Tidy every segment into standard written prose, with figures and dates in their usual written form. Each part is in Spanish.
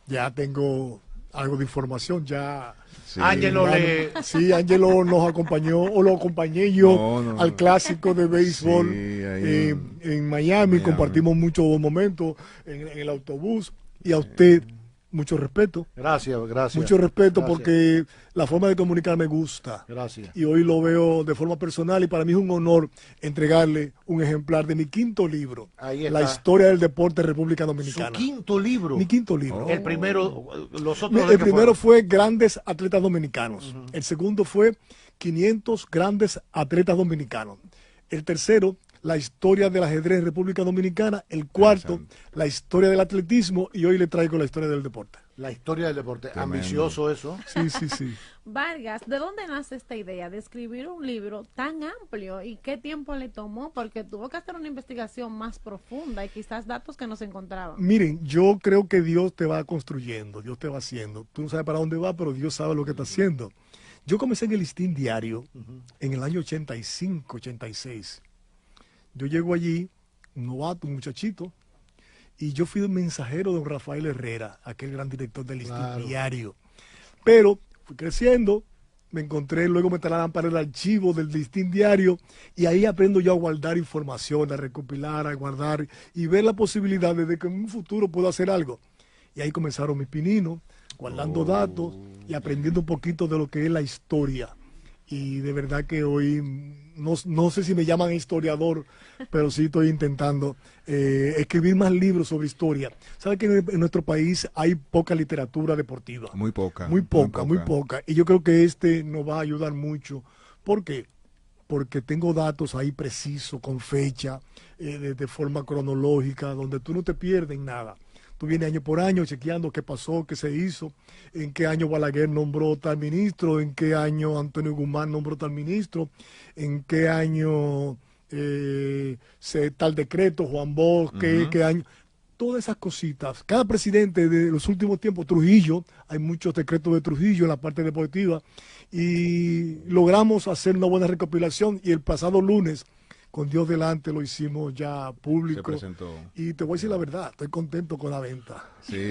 ya tengo algo de información, ya. Sí. Ángelo le... Sí, Ángelo nos acompañó, o lo acompañé yo al clásico de béisbol en Miami, compartimos muchos momentos en el autobús, y a usted mucho respeto. Gracias. Mucho respeto porque la forma de comunicar me gusta. Gracias. Y hoy lo veo de forma personal y para mí es un honor entregarle un ejemplar de mi quinto libro, La historia del deporte de República Dominicana. Su quinto libro. Mi quinto libro. El primero, los otros. El primero fue Grandes Atletas Dominicanos. El segundo fue 500 Grandes Atletas Dominicanos. El tercero, la historia del ajedrez en República Dominicana. El cuarto, la historia del atletismo. Y hoy le traigo la historia del deporte. La historia del deporte. Tremendo. Ambicioso eso. Sí. Vargas, ¿de dónde nace esta idea de escribir un libro tan amplio y qué tiempo le tomó? Porque tuvo que hacer una investigación más profunda y quizás datos que no se encontraban. Miren, yo creo que Dios te va construyendo, Dios te va haciendo. Tú no sabes para dónde va, pero Dios sabe lo que está haciendo. Yo comencé en el Listín Diario en el año 85, 86. Yo llego allí, un novato, un muchachito, y yo fui el mensajero de don Rafael Herrera, aquel gran director del Listín Diario. Pero fui creciendo, me encontré, luego me trasladan para el archivo del Listín Diario, y ahí aprendo yo a guardar información, a recopilar, a guardar, y ver la posibilidad de que en un futuro pueda hacer algo. Y ahí comenzaron mis pininos, guardando datos y aprendiendo un poquito de lo que es la historia. Y de verdad que hoy, no sé si me llaman historiador, pero sí estoy intentando escribir más libros sobre historia. ¿Sabe que en nuestro país hay poca literatura deportiva? Muy poca. Muy poca. Y yo creo que este nos va a ayudar mucho. ¿Por qué? Porque tengo datos ahí precisos, con fecha, de forma cronológica, donde tú no te pierdes en nada. Tú vienes año por año chequeando qué pasó, qué se hizo, en qué año Balaguer nombró tal ministro, en qué año Antonio Guzmán nombró tal ministro, en qué año tal decreto, Juan Bosch, qué año. Todas esas cositas. Cada presidente de los últimos tiempos, Trujillo, hay muchos decretos de Trujillo en la parte deportiva, y logramos hacer una buena recopilación, y el pasado lunes, con Dios delante, lo hicimos ya público. Se presentó. Y te voy a decir la verdad, estoy contento con la venta. Sí,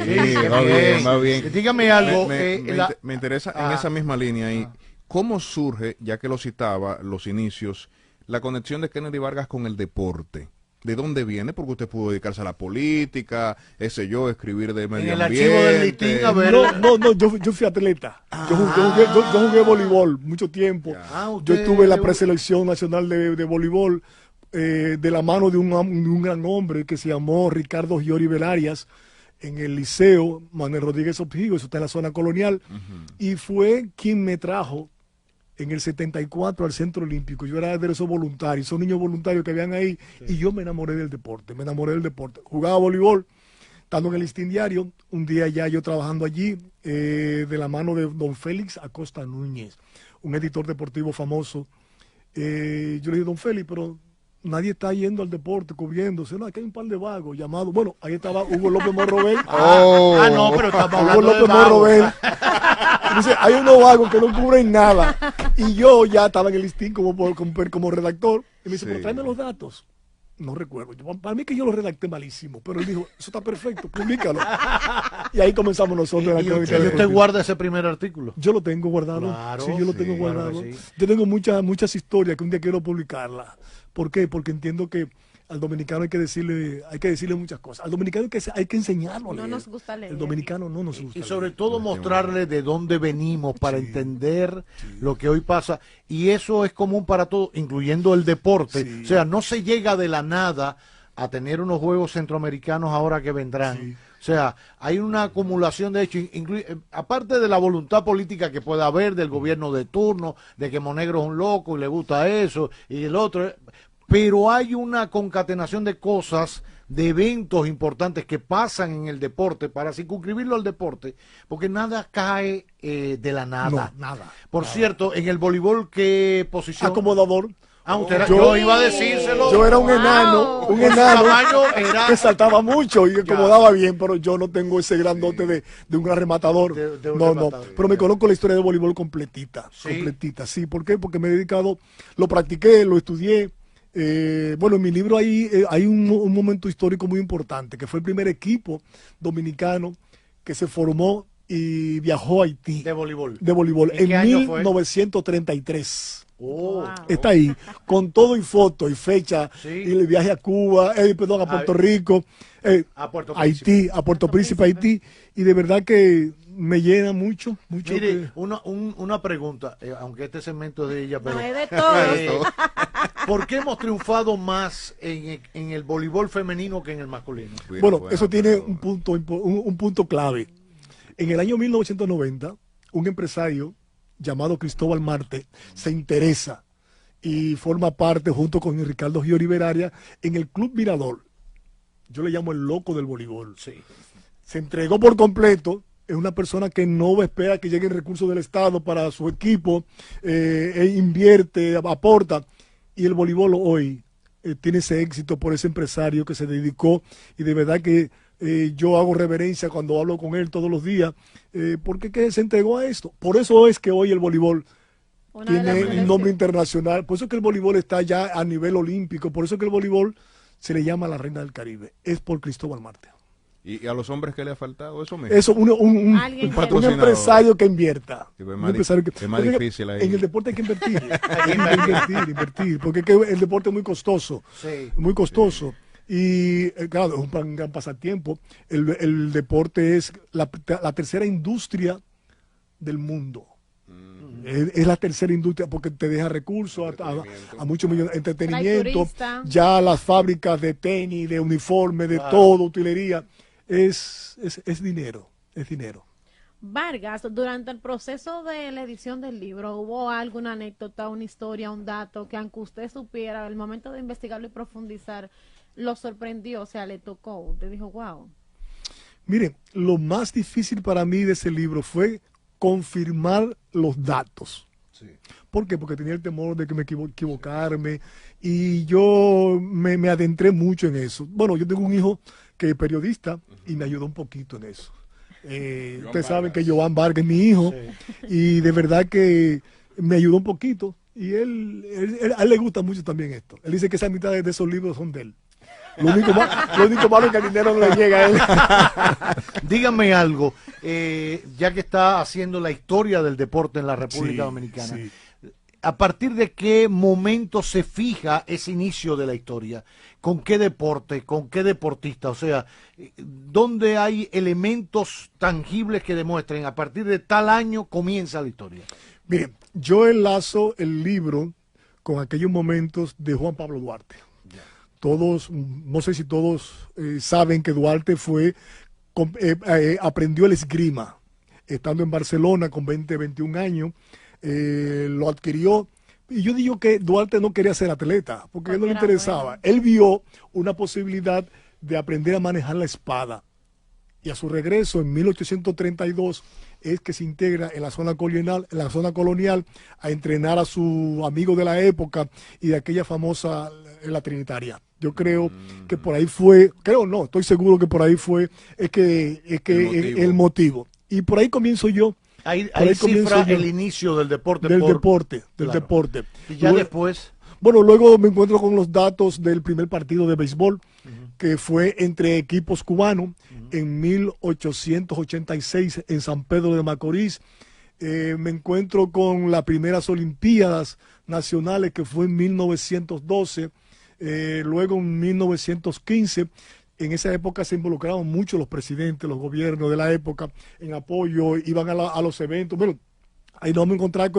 va bien. Dígame algo. Me interesa en esa misma línea ahí. ¿Cómo surge, ya que lo citaba, los inicios, la conexión de Kennedy Vargas con el deporte? ¿De dónde viene? Porque usted pudo dedicarse a la política, escribir de medio ambiente. En el archivo del Listín, a ver. No, yo fui atleta. Yo jugué voleibol mucho tiempo. Yo estuve en la preselección nacional de voleibol de la mano de un gran hombre que se llamó Ricardo Giori Velarias en el liceo Manuel Rodríguez Objigo, eso está en la zona colonial, y fue quien me trajo en el 74 al Centro Olímpico. Yo era de esos voluntarios, esos niños voluntarios que habían ahí, y yo me enamoré del deporte, Jugaba voleibol, estando en el Listín Diario, un día ya yo trabajando allí, de la mano de don Félix Acosta Núñez, un editor deportivo famoso. Yo le dije, don Félix, pero nadie está yendo al deporte, cubriéndose. No, aquí hay un par de vagos llamados. Bueno, ahí estaba Hugo López Morrobel. No, pero estamos Hugo hablando López de vagos. Morrobel. Dice, hay unos vagos que no cubren nada. Y yo ya estaba en el listín como redactor. Y me dice, pero tráeme los datos. No recuerdo. Para mí que yo lo redacté malísimo. Pero él dijo, eso está perfecto, públicalo. Y ahí comenzamos nosotros. ¿Y usted guarda ese primer artículo? Yo lo tengo guardado. Claro, sí, yo lo tengo guardado. Claro que sí. Yo tengo muchas historias que un día quiero publicarlas. ¿Por qué? Porque entiendo que al dominicano hay que decirle muchas cosas. Al dominicano hay que enseñarlo a leer. No nos gusta leer. El dominicano no nos gusta Y sobre leer. todo mostrarle de dónde venimos para entender lo que hoy pasa. Y eso es común para todos, incluyendo el deporte. Sí. O sea, no se llega de la nada a tener unos Juegos Centroamericanos ahora que vendrán. Sí. O sea, hay una acumulación de hechos, aparte de la voluntad política que pueda haber del gobierno de turno, de que Monegro es un loco y le gusta eso, y el otro, pero hay una concatenación de cosas, de eventos importantes que pasan en el deporte, para circunscribirlo al deporte, porque nada cae de la nada. No, nada. Por cierto, en el voleibol, ¿qué posición? Acomodador. Yo iba a decírselo. Yo era un enano que saltaba mucho y acomodaba bien, pero yo no tengo ese gran dote de un gran rematador. No. Pero me conozco la historia del voleibol completita. Sí. ¿Por qué? Porque me he dedicado, lo practiqué, lo estudié. Bueno, en mi libro hay un momento histórico muy importante, que fue el primer equipo dominicano que se formó y viajó a Haití. De voleibol. De voleibol. ¿En En qué año fue? 1933. Oh. Wow. Está ahí, con todo y foto y fecha, Sí. y el viaje a Cuba, perdón, a Puerto Rico, A Puerto Haití, Príncipe. a Puerto Príncipe, Haití, y de verdad que me llena mucho, mucho. Mire, una pregunta, aunque este segmento es de ella, pero No, es de todo. ¿por qué hemos triunfado más en el voleibol femenino que en el masculino? Bueno, eso tiene un punto clave. En el año 1990, un empresario llamado Cristóbal Marte se interesa y forma parte, junto con Ricardo Gio Riveraria, en el Club Mirador. Yo le llamo el loco del voleibol. Sí. Se entregó por completo. Es una persona que no espera que lleguen recursos del Estado para su equipo, invierte, aporta. Y el voleibol hoy tiene ese éxito por ese empresario que se dedicó, y de verdad que yo hago reverencia cuando hablo con él todos los días, porque que se entregó a esto. Por eso es que hoy el voleibol Una de las tiene un selecciones. nombre internacional, por eso es que el voleibol está ya a nivel olímpico, por eso es que el voleibol se le llama la reina del Caribe, es por Cristóbal Marte. ¿Y a los hombres qué le ha faltado? Eso mismo. Eso, Alguien un que- patrocinador. empresario que invierta. Sí, pues, Un más empresario que- es más porque difícil ahí. En el deporte hay que invertir. Hay que invertir, porque es que el deporte es muy costoso. Sí. Muy costoso. Y claro, es un gran pasatiempo. El deporte es la tercera industria del mundo. Es la tercera industria porque te deja recursos a muchos millones de entretenimiento. turista. Ya las fábricas de tenis, de uniformes, de todo, utilería. Es dinero, es dinero. Vargas, durante el proceso de la edición del libro, ¿hubo alguna anécdota, una historia, un dato que aunque usted supiera, al momento de investigarlo y profundizar, lo sorprendió? O sea, le tocó, usted dijo, wow. Mire, lo más difícil para mí de ese libro fue confirmar los datos. ¿Por qué? Porque tenía el temor de que me equivocarme, y yo me adentré mucho en eso. Bueno, yo tengo un hijo que es periodista y me ayudó un poquito en eso. Ustedes saben que Joan Vargas es mi hijo, y de verdad que me ayudó un poquito, y a él le gusta mucho también esto. Él dice que esa mitad de esos libros son de él. Lo único malo es que el dinero no le llega a él. Dígame algo, ya que está haciendo la historia del deporte en la República Sí, Dominicana, sí. ¿a partir de qué momento se fija ese inicio de la historia? ¿Con qué deporte? ¿Con qué deportista? O sea, ¿dónde hay elementos tangibles que demuestren a partir de tal año comienza la historia? Mire, yo enlazo el libro con aquellos momentos de Juan Pablo Duarte. Todos, no sé si todos saben que Duarte aprendió el esgrima estando en Barcelona con 20, 21 años, lo adquirió. Y yo digo que Duarte no quería ser atleta, porque a él no le Era interesaba. bueno. Él vio una posibilidad de aprender a manejar la espada. Y a su regreso en 1832 es que se integra en la zona colonial, a entrenar a su amigo de la época y de aquella famosa la Trinitaria. Yo creo que por ahí fue, estoy seguro que por ahí fue el motivo. Y por ahí comienzo yo. Ahí Por ahí comienzo cifra yo. el inicio del deporte. Del Claro. deporte. Y ya Luego- después, Bueno, luego me encuentro con los datos del primer partido de béisbol, que fue entre equipos cubanos en 1886 en San Pedro de Macorís. Me encuentro con las primeras Olimpiadas Nacionales, que fue en 1912, luego en 1915. En esa época se involucraban mucho los presidentes, los gobiernos de la época en apoyo, iban a los eventos. Bueno, ahí nos vamos a encontrar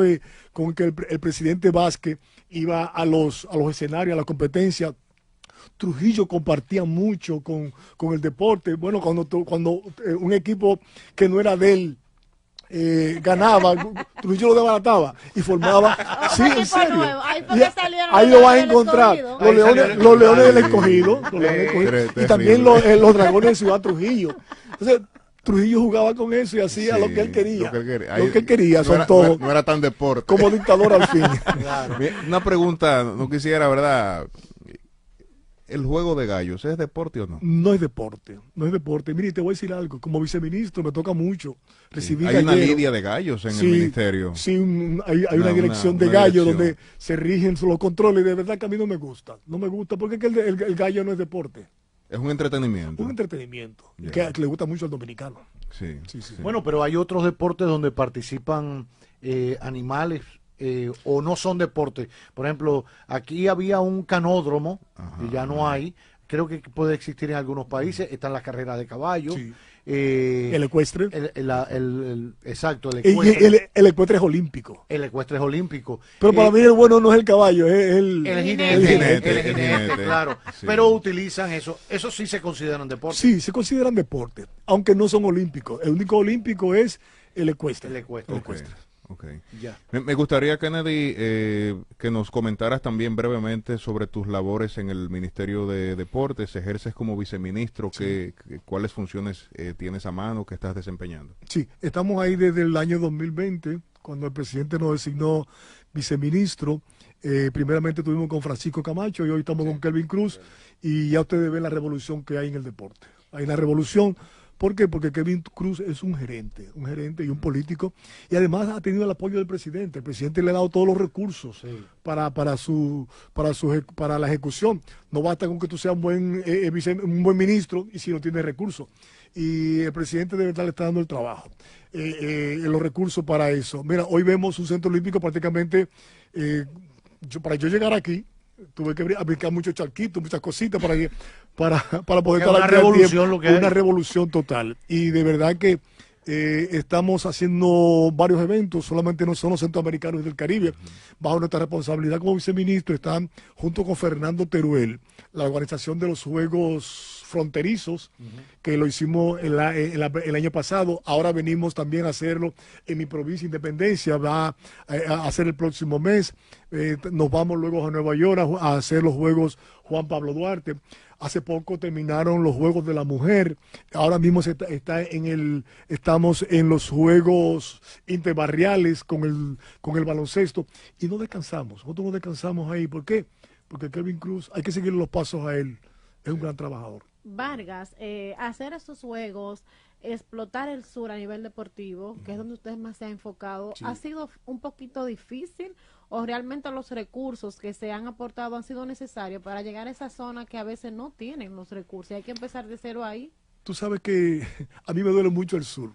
con que el presidente Vázquez iba a los escenarios, a la competencia. Trujillo compartía mucho con el deporte. Bueno, cuando un equipo que no era de él ganaba, Trujillo lo desbarataba y formaba. Sí, equipo en serio. nuevo. Ahí fue Y que salieron ahí los lo vas a Leones del encontrar. Escogido. Los Ahí leones, salieron los leones del los escogido. Los Leones del Escogido. Terrible. Y también los dragones de Ciudad Trujillo. Entonces, Trujillo jugaba con eso y hacía Sí, lo que él quería. Lo que él quería, Lo que él quería, no son era, todos. no era tan deporte. Como dictador al fin. Bien, una pregunta, no quisiera, ¿verdad? ¿El juego de gallos es deporte o no? No es deporte, no es deporte. Mire, te voy a decir algo. Como viceministro me toca mucho recibir Hay una galleros. lidia de gallos en Sí, el ministerio. Sí, hay una dirección de una gallos dirección. donde se rigen los controles. De verdad que a mí no me gusta. No me gusta porque es que el gallo no es deporte. Es un entretenimiento. Un entretenimiento Ya. que le gusta mucho al dominicano. Sí, Sí, sí. sí. Bueno, pero hay otros deportes donde participan animales o no son deportes. Por ejemplo, aquí había un canódromo, que ya no hay. Creo que puede existir en algunos países. Están las carreras de caballo. Sí. eh, El ecuestre. exacto, el Y ecuestre. el ecuestre es olímpico. El ecuestre es olímpico. Pero para mí el bueno no es el caballo, es El jinete, el jinete. el jinete, claro. Sí. Pero utilizan eso. Eso sí se consideran deportes. Sí, se consideran deportes, aunque no son olímpicos. El único olímpico es el ecuestre. El ecuestre. Ok, ok. Ya. Me gustaría, Kennedy, que nos comentaras también brevemente sobre tus labores en el Ministerio de Deportes. Ejerces como viceministro. ¿Cuáles funciones tienes a mano que estás desempeñando? Sí, estamos ahí desde el año 2020, cuando el presidente nos designó viceministro. Primeramente estuvimos con Francisco Camacho y hoy estamos con Kelvin Cruz. Y ya ustedes ven la revolución que hay en el deporte. Hay una revolución. ¿Por qué? Porque Kelvin Cruz es un gerente y un político, y además ha tenido el apoyo del presidente. El presidente le ha dado todos los recursos para la ejecución. No basta con que tú seas un buen ministro y si no tienes recursos. Y el presidente de verdad le está dando el trabajo, los recursos para eso. Mira, hoy vemos un centro olímpico prácticamente, para yo llegar aquí, tuve que aplicar muchos charquitos, muchas cositas para poder estar una aquí a revolución tiempo. lo que hay. Una revolución total. Y de verdad que estamos haciendo varios eventos, solamente no son los centroamericanos y del Caribe. Bajo nuestra responsabilidad como viceministro están, junto con Fernando Teruel, la organización de los Juegos Fronterizos, que lo hicimos el año pasado. Ahora venimos también a hacerlo en mi provincia, Independencia, va a hacer el próximo mes. Nos vamos luego a Nueva York a hacer los Juegos Juan Pablo Duarte. Hace poco terminaron los Juegos de la Mujer. Ahora mismo estamos en los Juegos Interbarriales con el baloncesto y no descansamos. Nosotros no descansamos ahí. ¿Por qué? Porque Kelvin Cruz, hay que seguir los pasos a él. Es un gran trabajador. Vargas, hacer estos juegos, explotar el sur a nivel deportivo, que es donde usted más se ha enfocado, ¿ha sido un poquito difícil o realmente los recursos que se han aportado han sido necesarios para llegar a esa zona que a veces no tienen los recursos? Hay que empezar de cero ahí. Tú sabes que a mí me duele mucho el sur.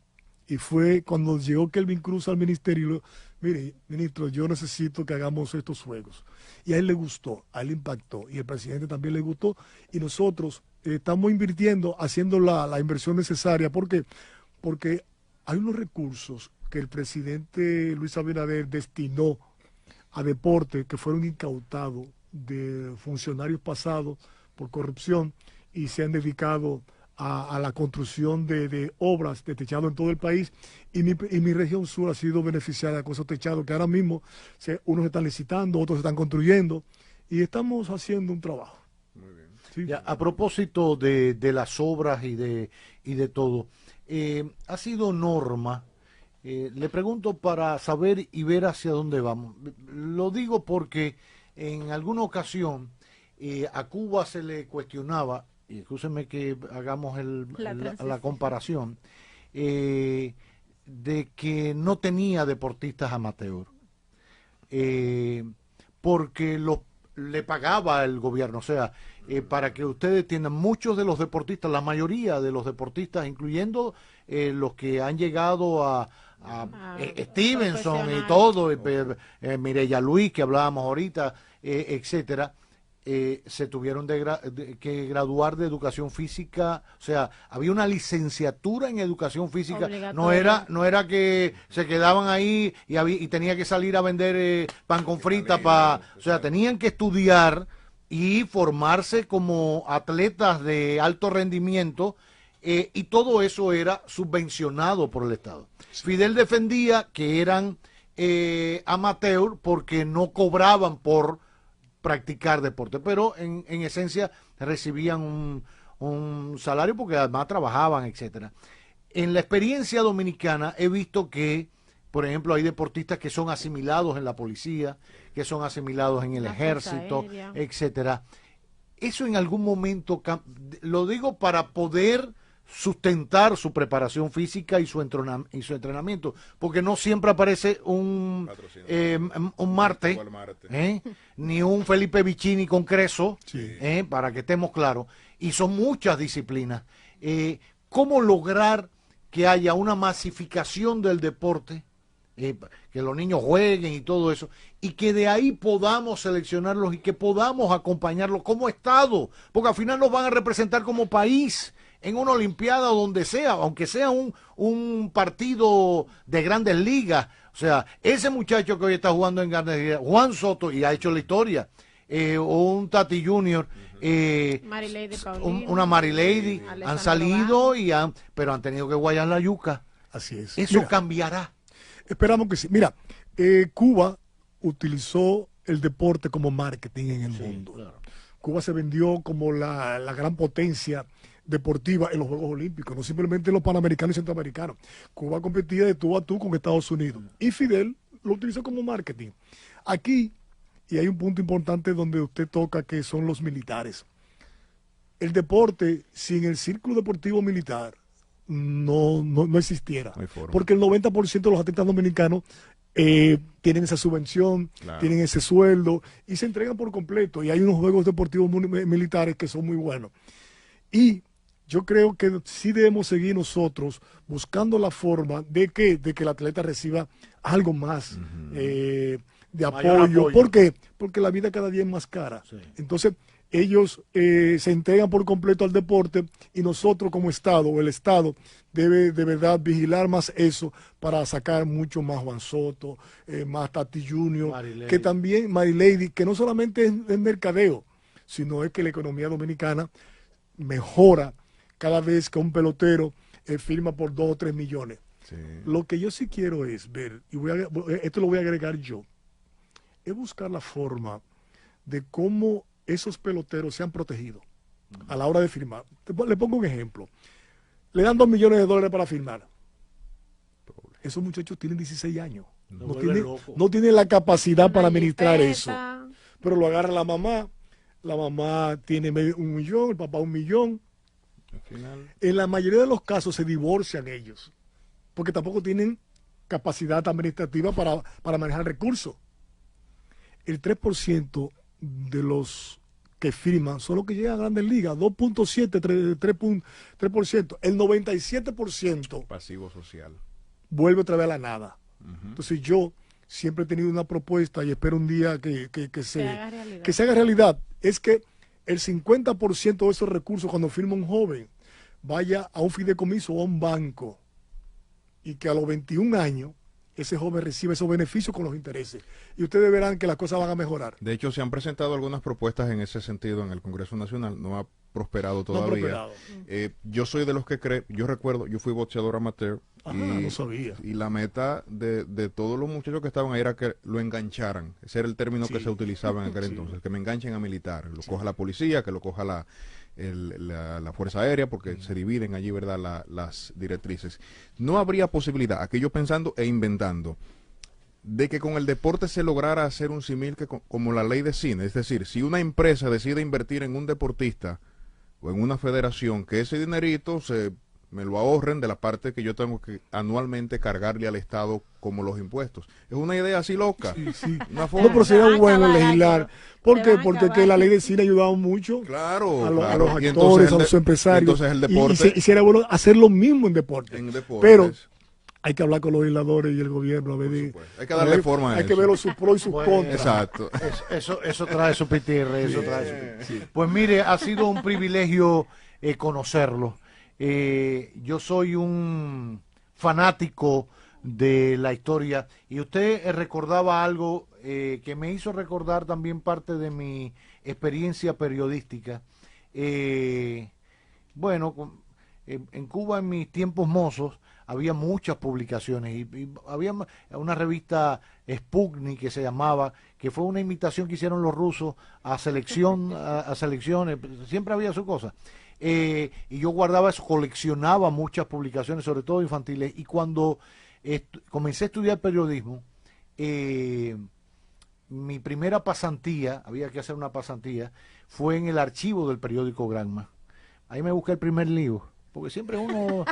Y fue cuando llegó Kelvin Cruz al ministerio, mire, ministro, yo necesito que hagamos estos juegos. Y a él le gustó, a él le impactó, y al presidente también le gustó. Y nosotros estamos invirtiendo, haciendo la inversión necesaria. ¿Por qué? Porque hay unos recursos que el presidente Luis Abinader destinó a deporte que fueron incautados de funcionarios pasados por corrupción y se han dedicado a la construcción de obras de techado en todo el país, y mi región sur ha sido beneficiada con esos techados que ahora mismo unos están licitando, otros están construyendo, y estamos haciendo un trabajo. Muy bien. Sí. Ya, a propósito de las obras y de todo, ha sido norma, le pregunto para saber y ver hacia dónde vamos. Lo digo porque en alguna ocasión a Cuba se le cuestionaba, y escúcheme que hagamos la comparación, de que no tenía deportistas amateur, porque le pagaba el gobierno. O sea, para que ustedes entiendan, muchos de los deportistas, la mayoría de los deportistas, incluyendo los que han llegado a Stevenson y todo, Mireya Luis, que hablábamos ahorita, etcétera, se tuvieron que graduar de educación física. O sea, había una licenciatura en educación física. No era que se quedaban ahí y tenía que salir a vender pan con frita. O sea, tenían que estudiar y formarse como atletas de alto rendimiento, y todo eso era subvencionado por el Estado. Sí. Fidel defendía que eran amateur porque no cobraban por practicar deporte, pero en esencia recibían un salario porque además trabajaban, etcétera. En la experiencia dominicana he visto que, por ejemplo, hay deportistas que son asimilados en la policía, que son asimilados en el ejército, etcétera. Eso en algún momento, lo digo para poder sustentar su preparación física y su entrenamiento, porque no siempre aparece un Marte, ni un Felipe Vicini con Creso, sí, para que estemos claros, y son muchas disciplinas. ¿Cómo lograr que haya una masificación del deporte, que los niños jueguen y todo eso, y que de ahí podamos seleccionarlos y que podamos acompañarlos como Estado, porque al final nos van a representar como país en una olimpiada o donde sea, aunque sea un partido de grandes ligas. O sea, ese muchacho que hoy está jugando en Grandes Ligas, Juan Soto, y ha hecho la historia, o un Tati Junior, una Marilady, han salido pero han tenido que guayar la yuca. Así es. Eso mira, cambiará. Esperamos que sí. Mira, Cuba utilizó el deporte como marketing en el mundo. Claro. Cuba se vendió como la gran potencia deportiva en los Juegos Olímpicos, no simplemente en los Panamericanos y Centroamericanos. Cuba competía de tú a tú con Estados Unidos. Y Fidel lo utilizó como marketing. Aquí, y hay un punto importante donde usted toca, que son los militares. El deporte, sin el círculo deportivo militar, no existiera. Porque el 90% de los atletas dominicanos tienen esa subvención, claro, tienen ese sueldo y se entregan por completo. Y hay unos juegos deportivos militares que son muy buenos. Y yo creo que sí debemos seguir nosotros buscando la forma de que el atleta reciba algo más de apoyo. ¿Por qué? Porque la vida cada día es más cara. Sí. Entonces, ellos se entregan por completo al deporte y nosotros como Estado, o el Estado, debe de verdad vigilar más eso para sacar mucho más Juan Soto, más Tati Junior, que también Marilady, que no solamente es mercadeo, sino es que la economía dominicana mejora cada vez que un pelotero firma por 2 o 3 millones. Sí. Lo que yo sí quiero es ver, y esto lo voy a agregar yo, es buscar la forma de cómo esos peloteros se han protegido a la hora de firmar. Le pongo un ejemplo. Le dan $2 millones para firmar. Esos muchachos tienen 16 años. No tienen la capacidad para administrar eso. Pero lo agarra la mamá. La mamá tiene $1 millón, el papá $1 millón. En la mayoría de los casos se divorcian ellos. Porque tampoco tienen capacidad administrativa para manejar recursos. El 3% de los que firman son los que llegan a Grandes Ligas, 2.7, 3%. El 97% pasivo social vuelve otra vez a la nada. Entonces yo siempre he tenido una propuesta y espero un día que se haga realidad. Es que el 50% de esos recursos cuando firma un joven vaya a un fideicomiso o a un banco y que a los 21 años ese joven recibe esos beneficios con los intereses. Y ustedes verán que las cosas van a mejorar. De hecho, se han presentado algunas propuestas en ese sentido en el Congreso Nacional. No ha prosperado todavía. Yo soy de los que cree, yo recuerdo, yo fui boxeador amateur. No sabía. Y la meta de todos los muchachos que estaban ahí era que lo engancharan. Ese era el término que se utilizaba en aquel entonces, que me enganchen a militar. Lo coja la policía, que lo coja la Fuerza Aérea, porque se dividen allí, ¿verdad?, las directrices. No habría posibilidad, aquí yo pensando e inventando, de que con el deporte se lograra hacer un símil como la ley de cine. Es decir, si una empresa decide invertir en un deportista o en una federación, que ese dinerito me lo ahorren de la parte que yo tengo que anualmente cargarle al Estado como los impuestos. Es una idea así loca. Sí. Una forma. No, pero sería bueno legislar. ¿Por qué? Porque que la ley de cine ha ayudado mucho a los actores, a los empresarios. Entonces el deporte, y sería bueno hacer lo mismo en deporte. Pero hay que hablar con los legisladores y el gobierno. Hay que darle forma a eso. Hay que ver sus pros y sus contras. Exacto. Eso trae su pitirre. Pues mire, ha sido un privilegio conocerlo. Yo soy un fanático de la historia y usted recordaba algo que me hizo recordar también parte de mi experiencia periodística. Bueno, en Cuba en mis tiempos mozos había muchas publicaciones y había una revista Sputnik que se llamaba, que fue una imitación que hicieron los rusos a selecciones, siempre había su cosa. Y yo guardaba eso, coleccionaba muchas publicaciones, sobre todo infantiles, y cuando comencé a estudiar periodismo, mi primera pasantía, había que hacer una pasantía, fue en el archivo del periódico Granma. Ahí me busqué el primer libro, porque siempre uno...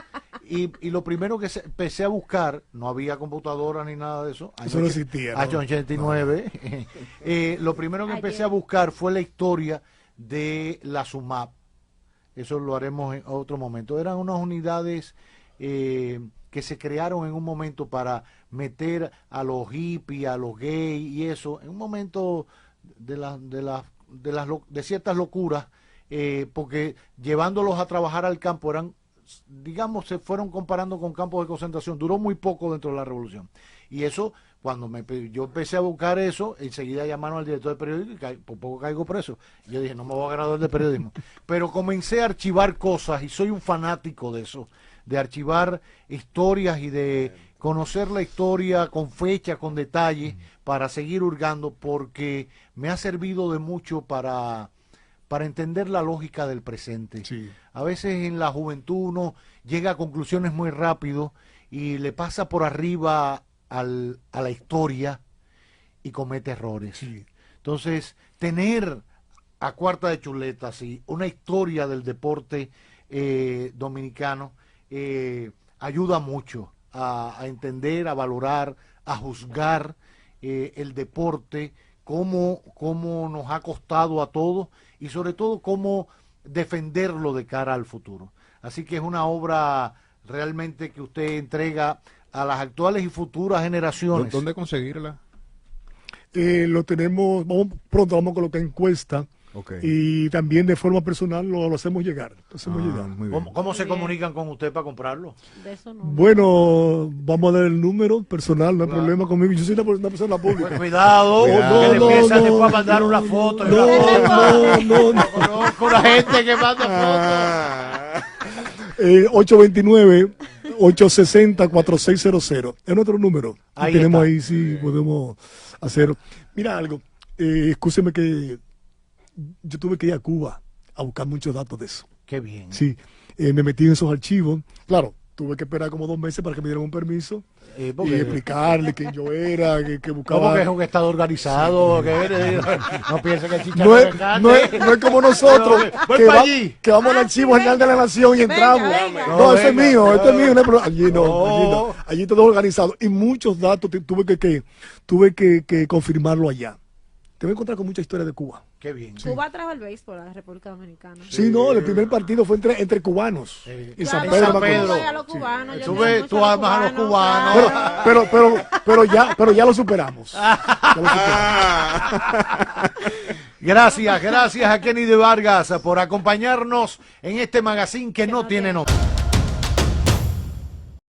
Y lo primero que empecé a buscar, no había computadora ni nada de eso. Eso no existía. Año 89. Lo primero que empecé a buscar fue la historia de la SUMAP. Eso lo haremos en otro momento. Eran unas unidades que se crearon en un momento para meter a los hippies, a los gays y eso, en un momento de ciertas locuras, porque llevándolos a trabajar al campo eran, digamos, se fueron comparando con campos de concentración. Duró muy poco dentro de la revolución. Y eso, cuando yo empecé a buscar eso, enseguida llamaron al director de periódico y por poco caigo preso. Y yo dije, no me voy a graduar de periodismo. Pero comencé a archivar cosas y soy un fanático de eso, de archivar historias y de conocer la historia con fecha, con detalle, para seguir hurgando, porque me ha servido de mucho para entender la lógica del presente. Sí. A veces en la juventud uno llega a conclusiones muy rápido y le pasa por arriba a la historia y comete errores. Sí. Entonces, tener a cuarta de chuletas y una historia del deporte dominicano ayuda mucho a entender, a valorar, a juzgar el deporte, cómo nos ha costado a todos y sobre todo cómo defenderlo de cara al futuro. Así que es una obra realmente que usted entrega a las actuales y futuras generaciones. ¿Dónde conseguirla? Lo tenemos, pronto vamos a colocar encuesta. Okay. Y también de forma personal lo hacemos llegar. Muy bien. ¿Cómo se comunican con usted para comprarlo? De eso no. Bueno, vamos a dar el número personal, no hay problema conmigo. Yo soy una persona pública. Pues cuidado, que le empiezan después a mandar una foto. No. Conozco una gente que manda fotos. 829-860-4600. Es nuestro número. Ahí tenemos está. ahí, sí, podemos hacer. Mira algo, escúcheme que yo tuve que ir a Cuba a buscar muchos datos de eso. Qué bien. Sí, me metí en esos archivos. Claro, tuve que esperar como 2 meses para que me dieran un permiso y explicarle quién yo era, que buscaba. ¿Cómo que es un estado organizado? No piense que el No es como nosotros que vamos al Archivo General de la Nación y entramos. venga. No, eso es mío, esto es mío. No hay problema. Allí no. Allí todo organizado. Y muchos datos tuve que confirmarlo allá. Te voy a encontrar con mucha historia de Cuba. Qué bien. Cuba trajo el béisbol a la República Dominicana. Sí, no, el primer partido fue entre cubanos. En San Claro, Pedro. San Pedro. yo voy a los cubanos, yo Tú quiero ves, mucho tú amas a los cubanos. claro. Pero ya lo superamos. Gracias a Kennedy Vargas por acompañarnos en este magazine que no tiene nombre.